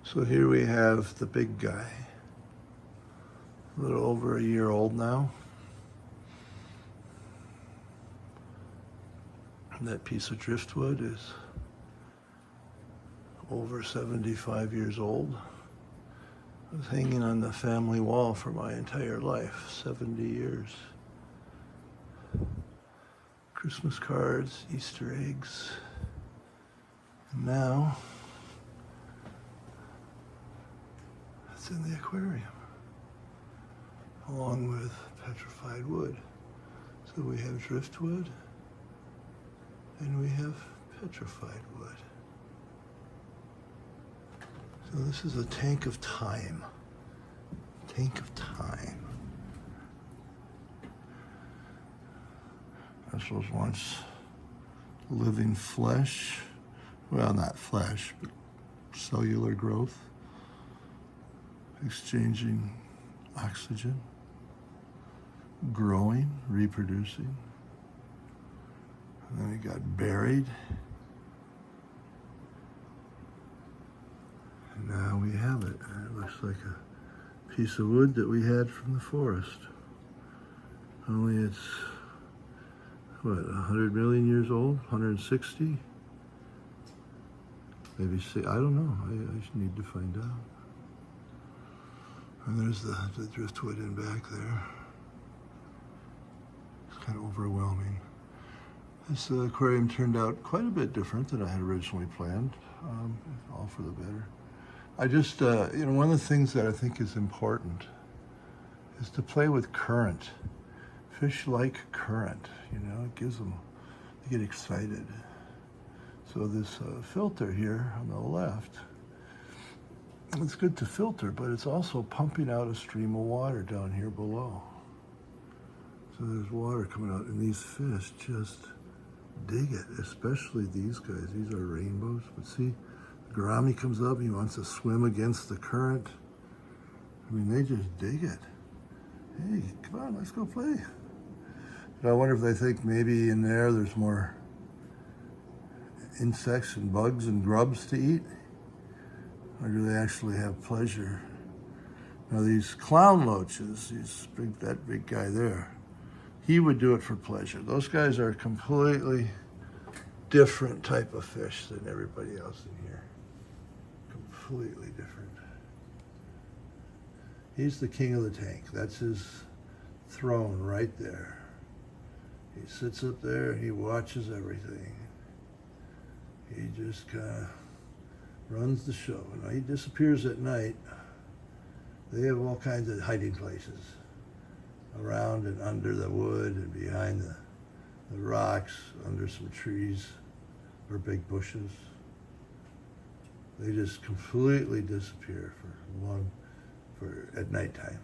So here we have the big guy, a little over a year old now. And that piece of driftwood is over 75 years old. It was hanging on the family wall for my entire life, 70 years. Christmas cards, Easter eggs. And now it's in the aquarium, along with petrified wood. So we have driftwood and we have petrified wood. So this is a tank of time. Tank of time. This was once living flesh. Well, not flesh, but cellular growth. Exchanging oxygen. Growing, reproducing. And then it got buried. And now we have it. And it looks like a piece of wood that we had from the forest. Only it's, what, 100 million years old? 160? Maybe, I don't know. I just need to find out. And there's the driftwood in back there. It's kind of overwhelming. This aquarium turned out quite a bit different than I had originally planned, all for the better. I just, one of the things that I think is important is to play with current. Fish like current, it gives them, they get excited. So this filter here on the left, it's good to filter, but it's also pumping out a stream of water down here below. So there's water coming out, and these fish just dig it, especially these guys. These are rainbows, but see, the gourami comes up, he wants to swim against the current. I mean, they just dig it. Hey, come on, let's go play. But I wonder if they think maybe in there's more insects and bugs and grubs to eat, or do they actually have pleasure? Now these clown loaches, that big guy there, he would do it for pleasure. Those guys are a completely different type of fish than everybody else in here. Completely different. He's the king of the tank. That's his throne right there. He sits up there and he watches everything. He just kind of runs the show. Now he disappears at night. They have all kinds of hiding places around and under the wood and behind the rocks, under some trees or big bushes. They just completely disappear at nighttime.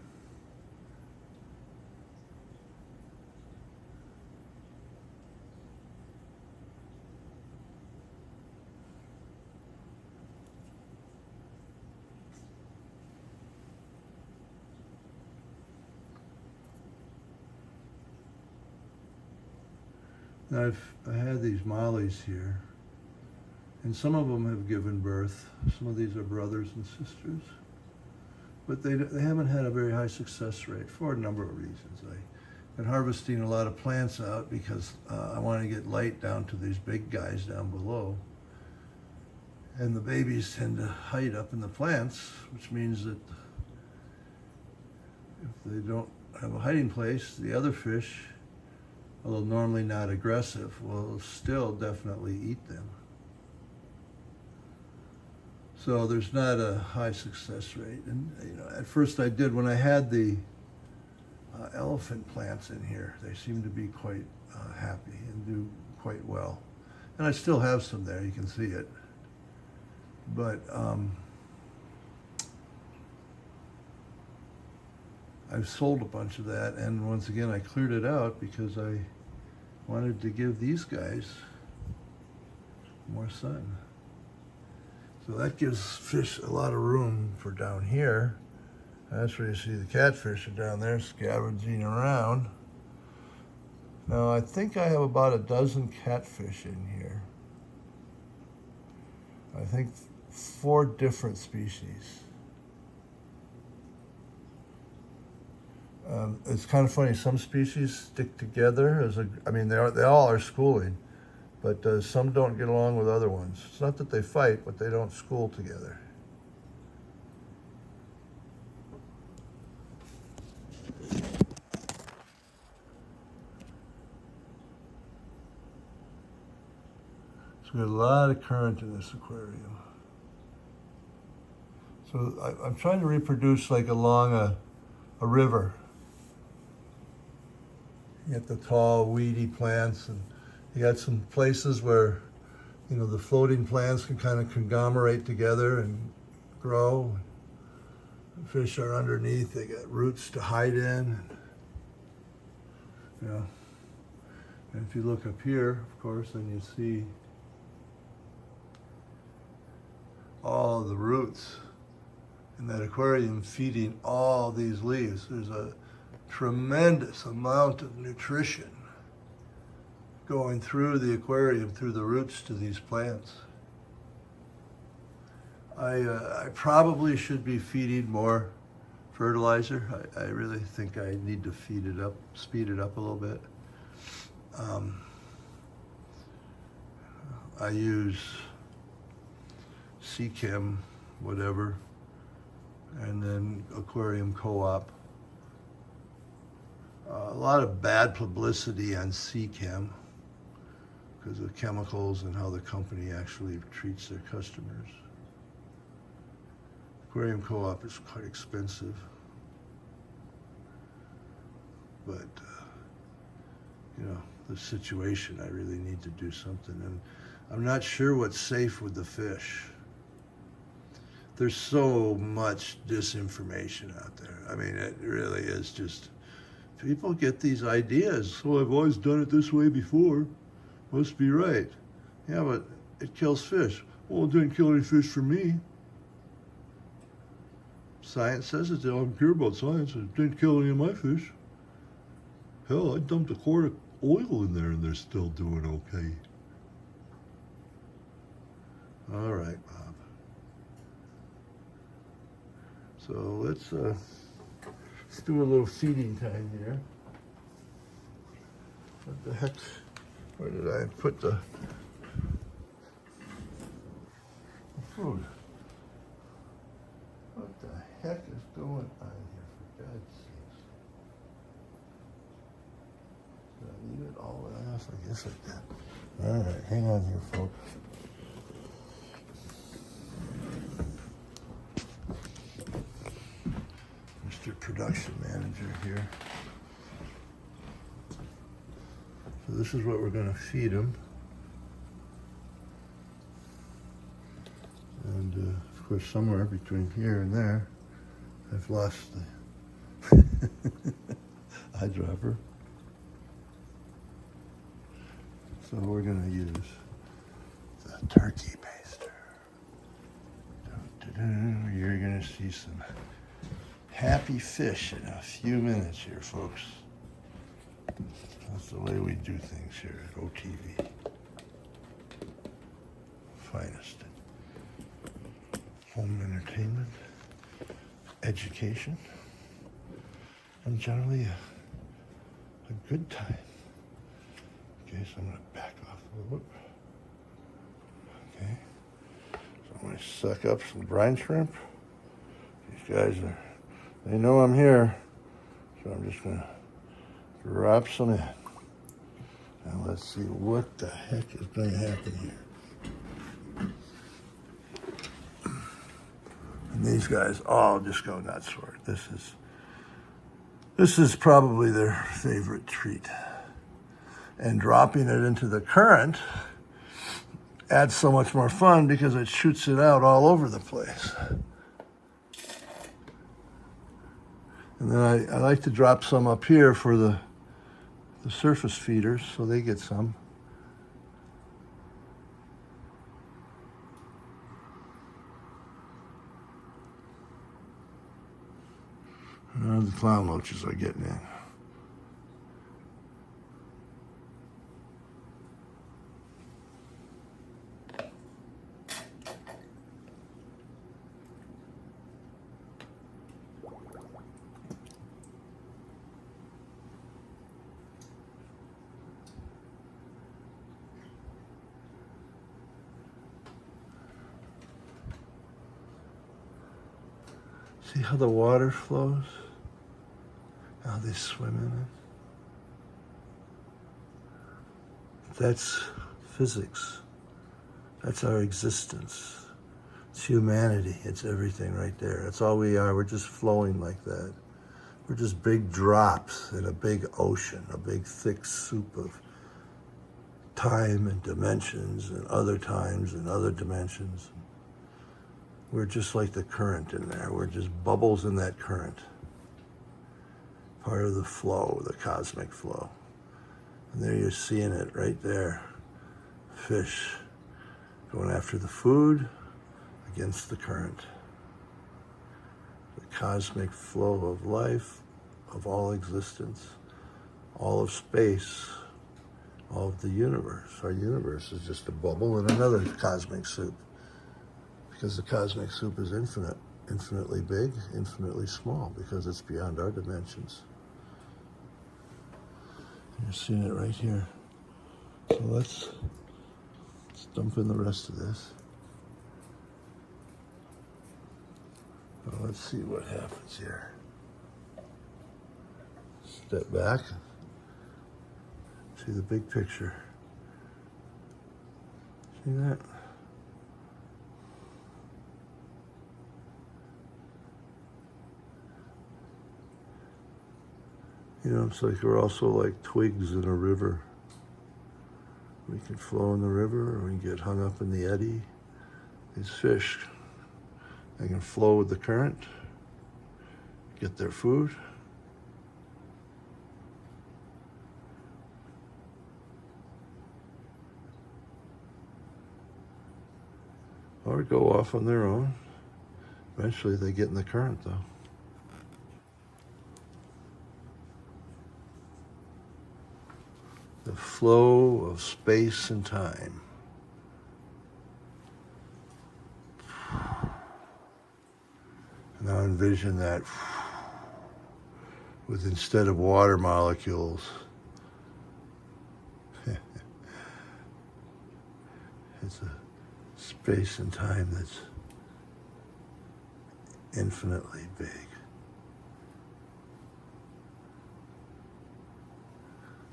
Now I had these mollies here, and some of them have given birth. Some of these are brothers and sisters, but they haven't had a very high success rate for a number of reasons. I've been harvesting a lot of plants out because I want to get light down to these big guys down below, and the babies tend to hide up in the plants, which means that if they don't have a hiding place, the other fish, although normally not aggressive, will still definitely eat them. So there's not a high success rate. And at first I did, when I had the elephant plants in here, they seem to be quite happy and do quite well. And I still have some there, you can see it. But I've sold a bunch of that, and once again I cleared it out because I wanted to give these guys more sun. So that gives fish a lot of room for down here. That's where you see the catfish are down there scavenging around. Now I think I have about a dozen catfish in here. I think 4 different species. It's kind of funny. Some species stick together they all are schooling, but some don't get along with other ones. It's not that they fight, but they don't school together. So we have a lot of current in this aquarium. So I'm trying to reproduce like along a river. You get the tall, weedy plants, and you got some places where, the floating plants can kind of conglomerate together and grow. Fish are underneath, they got roots to hide in. And if you look up here, of course, then you see all the roots in that aquarium feeding all these leaves. There's a tremendous amount of nutrition going through the aquarium, through the roots to these plants. I probably should be feeding more fertilizer. I really think I need to speed it up a little bit. I use Seachem, whatever, and then Aquarium Co-op. A lot of bad publicity on Seachem because of chemicals and how the company actually treats their customers. Aquarium Co-op is quite expensive, but the situation, I really need to do something, and I'm not sure what's safe with the fish. There's so much disinformation out there. I mean, it really is just, people get these ideas. So I've always done it this way before. Must be right. Yeah, but it kills fish. Well, it didn't kill any fish for me. Science says it. I don't care about science. It didn't kill any of my fish. Hell, I dumped a quart of oil in there and they're still doing okay. All right, Bob. So let's do a little feeding time here. What the heck? Where did I put the food? What the heck is going on here, for God's sakes? Did I leave it all the way off? I guess I did. All right, hang on here, folks. Mr. Production Manager here. So this is what we're going to feed him. And of course, somewhere between here and there, I've lost the eyedropper. So we're going to use the turkey baster. You're going to see some happy fish in a few minutes here, folks. That's the way we do things here at OTV. Finest home entertainment, education, and generally a good time. Okay, so I'm going to back off a little bit. Okay, so I'm going to suck up some brine shrimp. These guys they know I'm here, so I'm just going to drop some in. Now let's see what the heck is going to happen here. And these guys all just go nuts for it. This is probably their favorite treat. And dropping it into the current adds so much more fun because it shoots it out all over the place. And then I like to drop some up here for the surface feeders so they get some. The clown loaches are getting in. See how the water flows? How they swim in it? That's physics. That's our existence. It's humanity. It's everything right there. That's all we are. We're just flowing like that. We're just big drops in a big ocean, a big thick soup of time and dimensions and other times and other dimensions. We're just like the current in there. We're just bubbles in that current. Part of the flow, the cosmic flow. And there you're seeing it right there. Fish going after the food against the current. The cosmic flow of life, of all existence, all of space, all of the universe. Our universe is just a bubble in another cosmic soup. Because the cosmic soup is infinite, infinitely big, infinitely small, because it's beyond our dimensions. You're seeing it right here. So let's dump in the rest of this. Well, let's see what happens here. Step back. See the big picture. See that? You know, it's like we're also like twigs in a river. We can flow in the river, or we can get hung up in the eddy. These fish, they can flow with the current, get their food. Or go off on their own. Eventually they get in the current though. The flow of space and time. Now envision that with, instead of water molecules, it's a space and time that's infinitely big.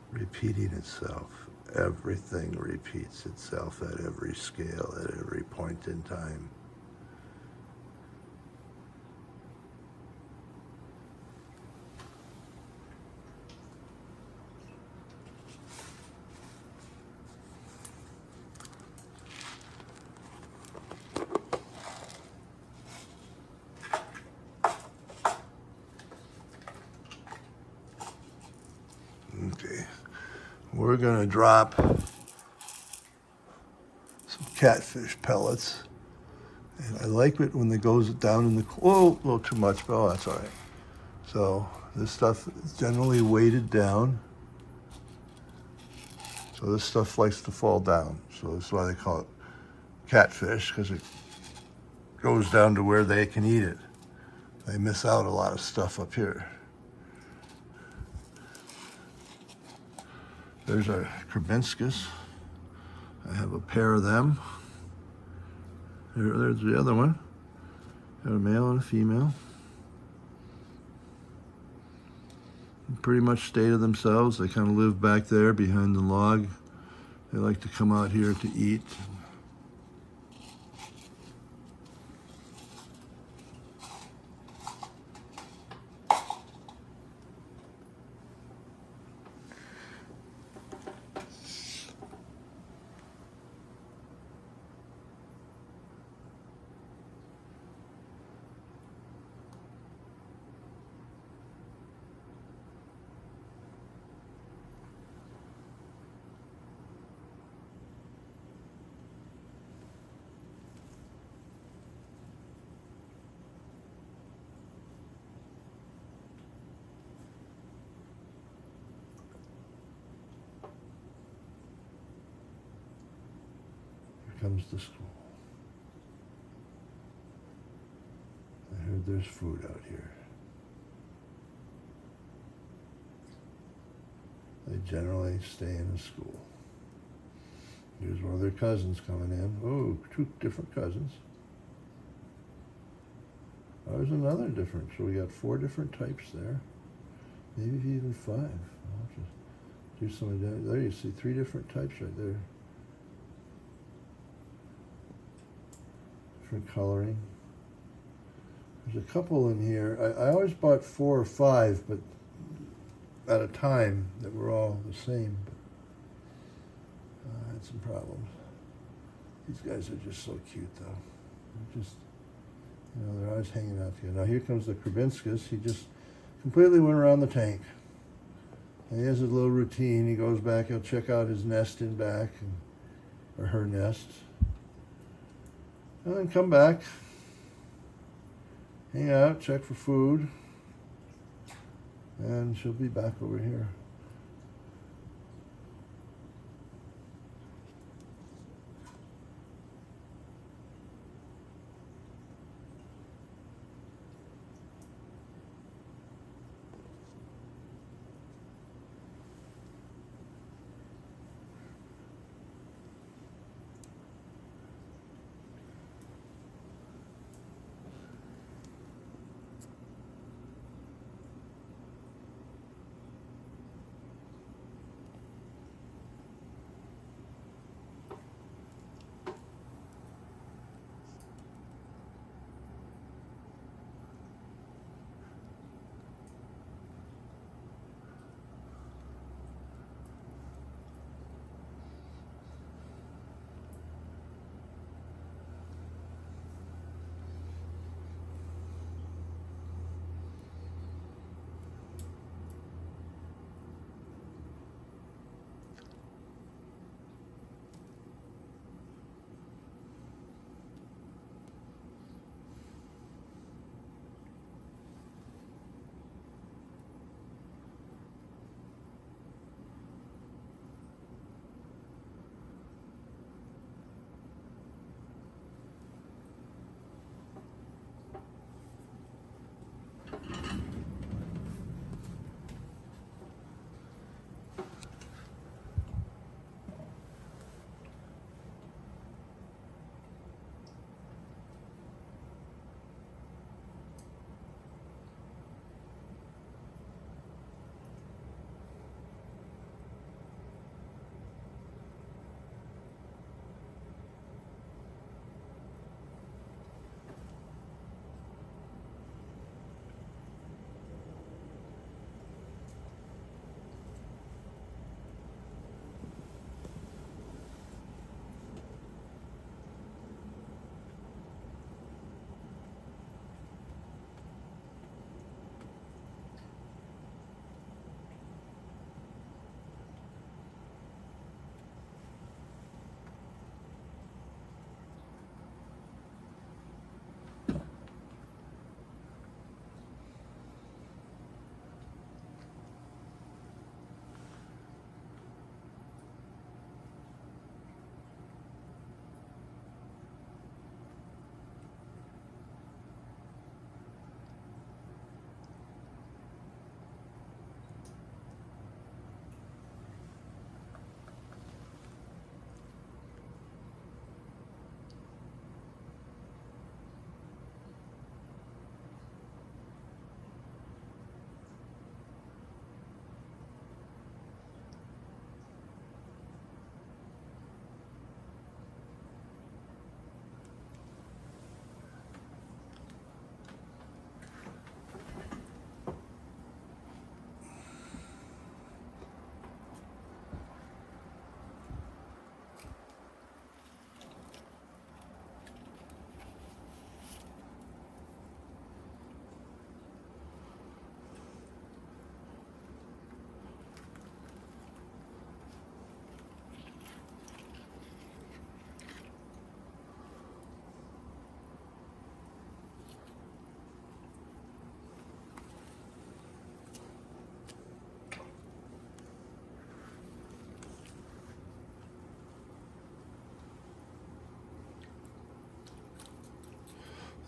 Repeating itself. Everything repeats itself at every scale, at every point in time. Okay, we're gonna drop some catfish pellets. And I like it when it goes down in the, whoa, a little too much, but oh, that's all right. So this stuff is generally weighted down. So this stuff likes to fall down. So that's why they call it catfish, because it goes down to where they can eat it. They miss out a lot of stuff up here. There's our Krabinskus. I have a pair of them. There's the other one. Got a male and a female. Pretty much stay to themselves. They kind of live back there behind the log. They like to come out here to eat. Comes the school. I heard there's food out here. They generally stay in the school. Here's one of their cousins coming in. Oh, two different cousins. Oh, there's another different. So we got 4 different types there. Maybe even 5. I'll just do some of that. There you see 3 different types right there. Different coloring. There's a couple in here. I always bought 4 or 5, but at a time that were all the same. But I had some problems. These guys are just so cute, though. They're just, you know, they're always hanging out together. Now here comes the Krabinskas. He just completely went around the tank. And he has his little routine. He goes back. He'll check out his nest in back, or her nest, and then come back, hang out, check for food, and she'll be back over here.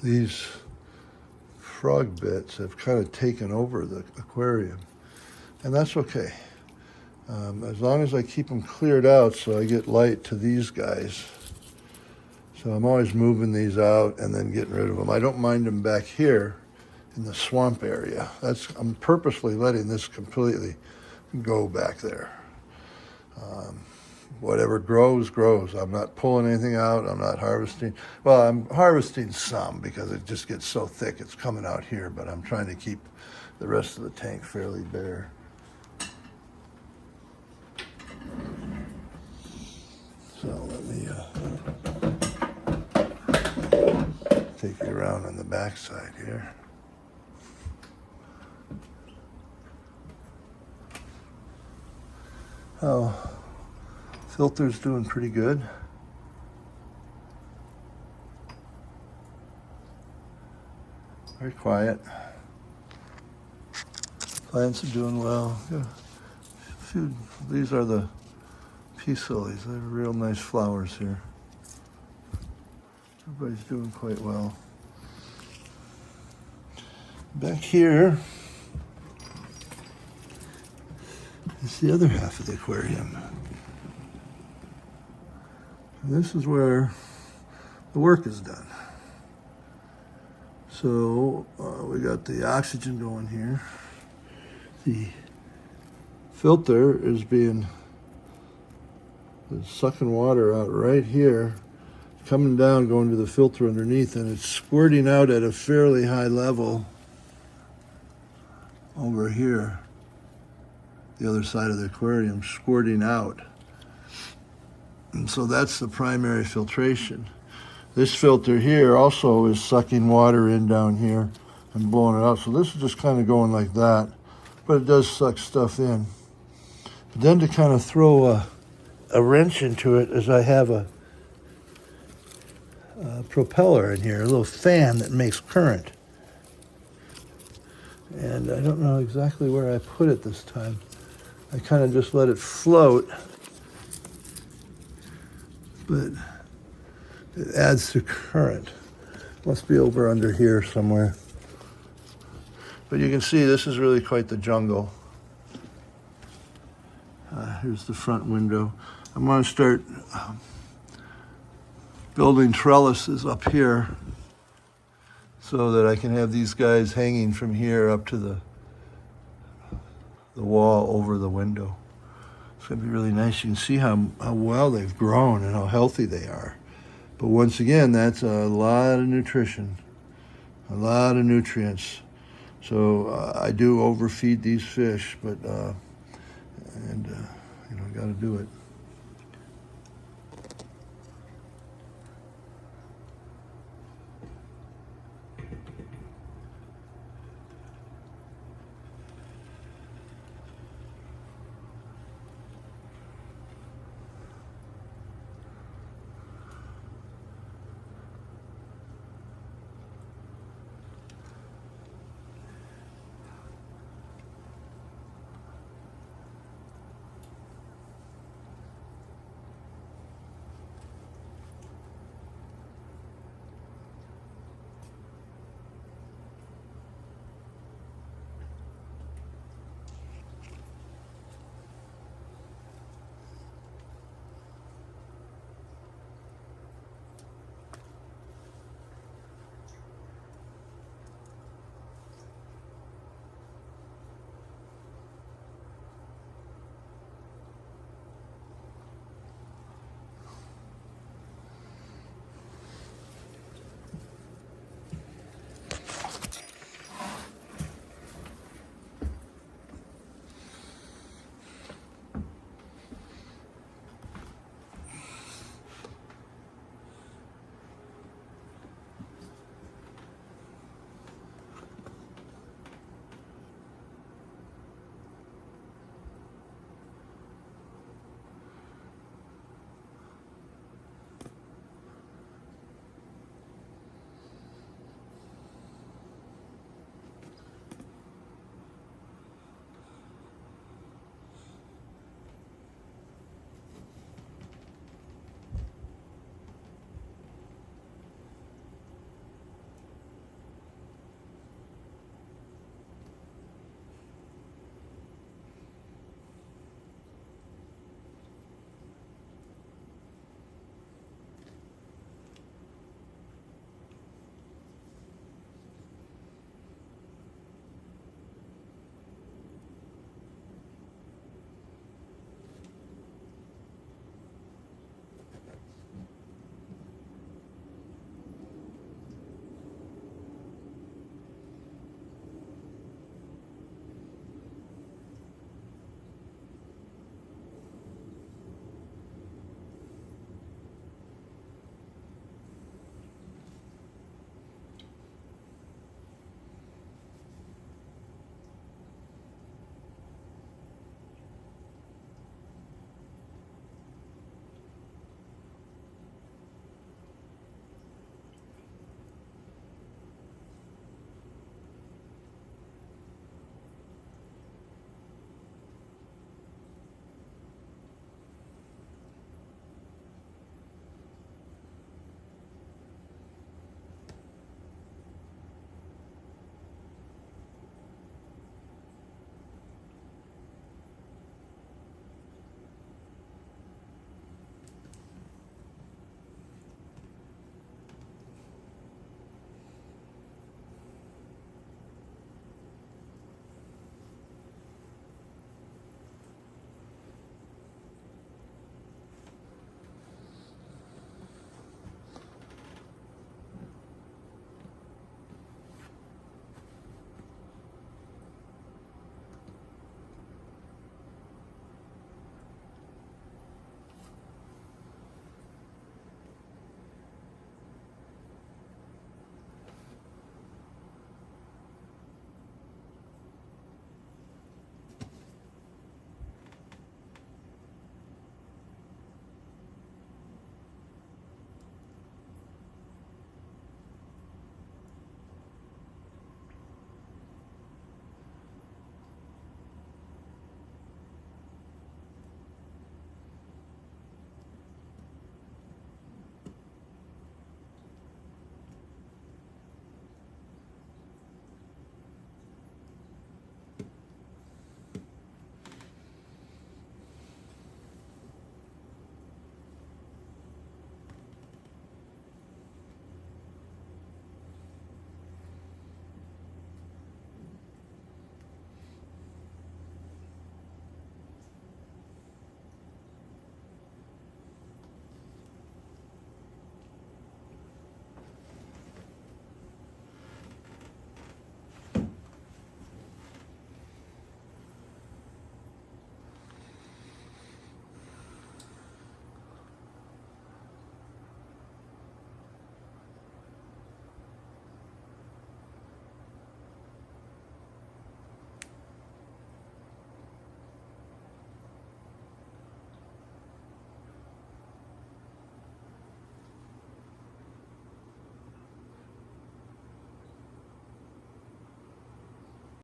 These frog bits have kind of taken over the aquarium, and that's okay. As long as I keep them cleared out so I get light to these guys. So I'm always moving these out and then getting rid of them. I don't mind them back here in the swamp area. I'm purposely letting this completely go back there. Whatever grows, grows. I'm not pulling anything out. I'm not harvesting. Well, I'm harvesting some because it just gets so thick it's coming out here, but I'm trying to keep the rest of the tank fairly bare. So let me take you around on the back side here. Oh, filter's doing pretty good. Very quiet. Plants are doing well. Yeah. These are the peace lilies. They have real nice flowers here. Everybody's doing quite well. Back here is the other half of the aquarium. And this is where the work is done. So we got the oxygen going here. The filter is sucking water out right here, coming down, going to the filter underneath, and it's squirting out at a fairly high level over here. The other side of the aquarium, squirting out. And so that's the primary filtration. This filter here also is sucking water in down here and blowing it out. So this is just kind of going like that, but it does suck stuff in. But then to kind of throw a wrench into it is I have a propeller in here, a little fan that makes current. And I don't know exactly where I put it this time. I kind of just let it float, but it adds to current. Must be over under here somewhere. But you can see this is really quite the jungle. Here's the front window. I'm going to start building trellises up here so that I can have these guys hanging from here up to the wall over the window. It's going to be really nice. You can see how well they've grown and how healthy they are. But once again, that's a lot of nutrition, a lot of nutrients. So I do overfeed these fish, but got to do it.